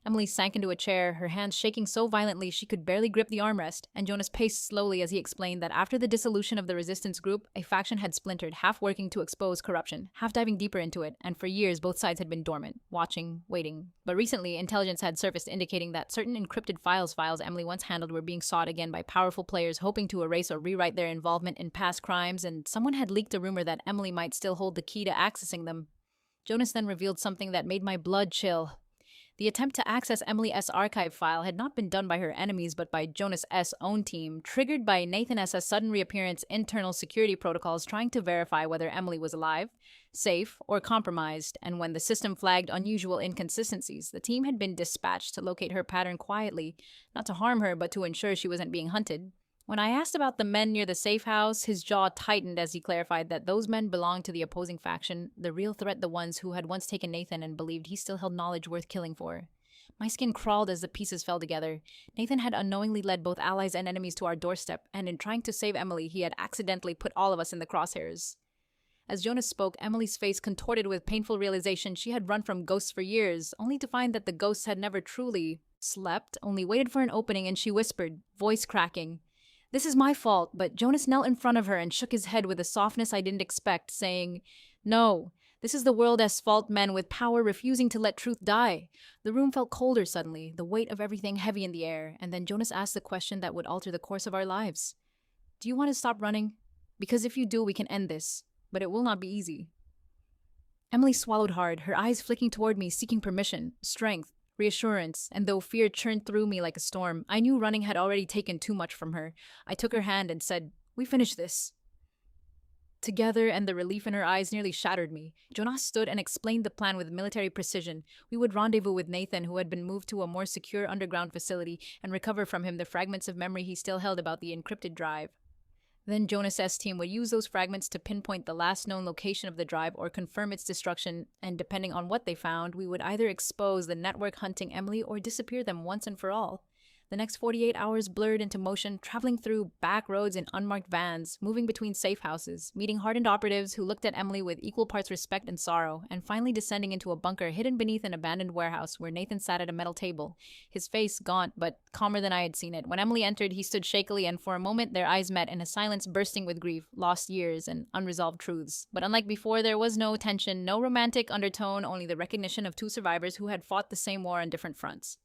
Emily sank into a chair, her hands shaking so violently she could barely grip the armrest, and Jonas paced slowly as he explained that after the dissolution of the resistance group, a faction had splintered, half working to expose corruption, half diving deeper into it, and for years both sides had been dormant, watching, waiting. But recently, intelligence had surfaced indicating that certain encrypted files Emily once handled were being sought again by powerful players hoping to erase or rewrite their involvement in past crimes, and someone had leaked a rumor that Emily might still hold the key to accessing them. Jonas then revealed something that made my blood chill. The attempt to access Emily S. archive file had not been done by her enemies but by Jonas S. own team, triggered by Nathan S.'s sudden reappearance internal security protocols trying to verify whether Emily was alive, safe, or compromised, and when the system flagged unusual inconsistencies, the team had been dispatched to locate her pattern quietly, not to harm her but to ensure she wasn't being hunted. When I asked about the men near the safe house, his jaw tightened as he clarified that those men belonged to the opposing faction, the real threat the ones who had once taken Nathan and believed he still held knowledge worth killing for. My skin crawled as the pieces fell together. Nathan had unknowingly led both allies and enemies to our doorstep, and in trying to save Emily, he had accidentally put all of us in the crosshairs. As Jonas spoke, Emily's face contorted with painful realization she had run from ghosts for years, only to find that the ghosts had never truly slept, only waited for an opening, and she whispered, voice cracking, "This is my fault," but Jonas knelt in front of her and shook his head with a softness I didn't expect, saying, "No, this is the world's fault, men with power refusing to let truth die." The room felt colder suddenly, the weight of everything heavy in the air, and then Jonas asked the question that would alter the course of our lives. "Do you want to stop running? Because if you do, we can end this, but it will not be easy." Emily swallowed hard, her eyes flicking toward me, seeking permission, strength, reassurance, and though fear churned through me like a storm, I knew running had already taken too much from her. I took her hand and said, "We finish this together," and the relief in her eyes nearly shattered me. Jonas stood and explained the plan with military precision. We would rendezvous with Nathan, who had been moved to a more secure underground facility, and recover from him the fragments of memory he still held about the encrypted drive. Then Jonas' team would use those fragments to pinpoint the last known location of the drive or confirm its destruction, and depending on what they found, we would either expose the network hunting Emily or disappear them once and for all. The next 48 hours blurred into motion, traveling through back roads in unmarked vans, moving between safe houses, meeting hardened operatives who looked at Emily with equal parts respect and sorrow, and finally descending into a bunker hidden beneath an abandoned warehouse where Nathan sat at a metal table, his face gaunt but calmer than I had seen it. When Emily entered, he stood shakily, and for a moment their eyes met in a silence bursting with grief, lost years, and unresolved truths. But unlike before, there was no tension, no romantic undertone, only the recognition of two survivors who had fought the same war on different fronts.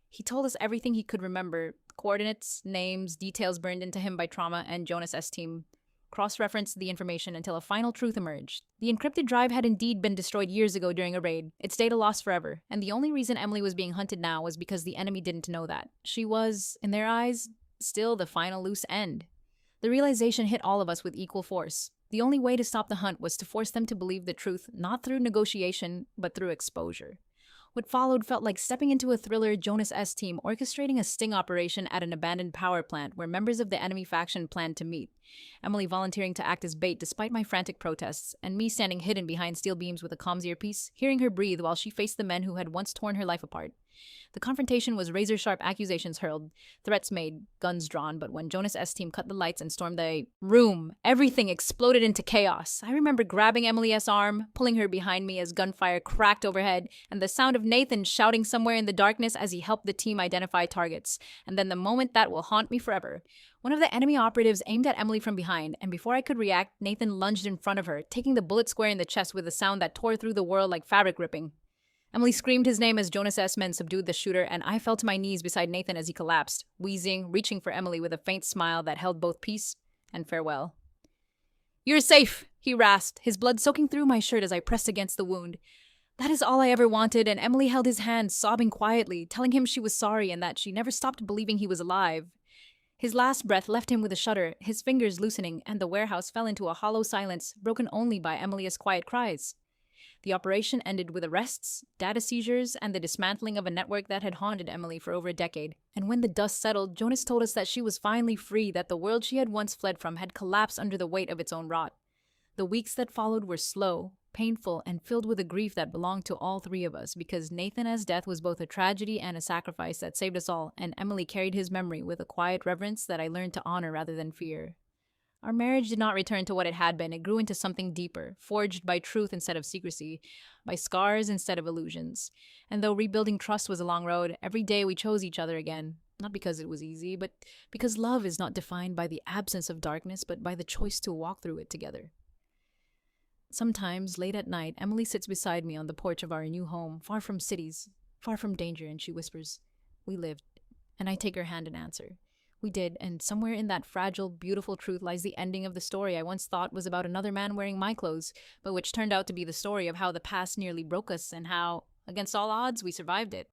He told us everything he could remember, coordinates, names, details burned into him by trauma, and Jonas S. team cross-referenced the information until a final truth emerged. The encrypted drive had indeed been destroyed years ago during a raid, its data lost forever, and the only reason Emily was being hunted now was because the enemy didn't know that. She was, in their eyes, still the final loose end. The realization hit all of us with equal force. The only way to stop the hunt was to force them to believe the truth, not through negotiation, but through exposure. What followed felt like stepping into a thriller Jonas S. team orchestrating a sting operation at an abandoned power plant where members of the enemy faction planned to meet. Emily volunteering to act as bait despite my frantic protests, and me standing hidden behind steel beams with a comms earpiece, hearing her breathe while she faced the men who had once torn her life apart. The confrontation was razor-sharp accusations hurled, threats made, guns drawn, but when Jonas S. team cut the lights and stormed the room, everything exploded into chaos. I remember grabbing Emily S.'s arm, pulling her behind me as gunfire cracked overhead, and the sound of Nathan shouting somewhere in the darkness as he helped the team identify targets. And then the moment that will haunt me forever. One of the enemy operatives aimed at Emily from behind, and before I could react, Nathan lunged in front of her, taking the bullet square in the chest with a sound that tore through the world like fabric ripping. Emily screamed his name as Jonas S. men subdued the shooter, and I fell to my knees beside Nathan as he collapsed, wheezing, reaching for Emily with a faint smile that held both peace and farewell. "You're safe," he rasped, his blood soaking through my shirt as I pressed against the wound. That is all I ever wanted, and Emily held his hand, sobbing quietly, telling him she was sorry and that she never stopped believing he was alive. His last breath left him with a shudder, his fingers loosening, and the warehouse fell into a hollow silence, broken only by Emily's quiet cries. The operation ended with arrests, data seizures, and the dismantling of a network that had haunted Emily for over a decade. And when the dust settled, Jonas told us that she was finally free, that the world she had once fled from had collapsed under the weight of its own rot. The weeks that followed were slow, painful, and filled with a grief that belonged to all three of us, because Nathan's death was both a tragedy and a sacrifice that saved us all, and Emily carried his memory with a quiet reverence that I learned to honor rather than fear. Our marriage did not return to what it had been. It grew into something deeper, forged by truth instead of secrecy, by scars instead of illusions. And though rebuilding trust was a long road, every day we chose each other again. Not because it was easy, but because love is not defined by the absence of darkness, but by the choice to walk through it together. Sometimes, late at night, Emily sits beside me on the porch of our new home, far from cities, far from danger, and she whispers, "We lived." And I take her hand and answer. We did, and somewhere in that fragile, beautiful truth lies the ending of the story I once thought was about another man wearing my clothes, but which turned out to be the story of how the past nearly broke us and how, against all odds, we survived it.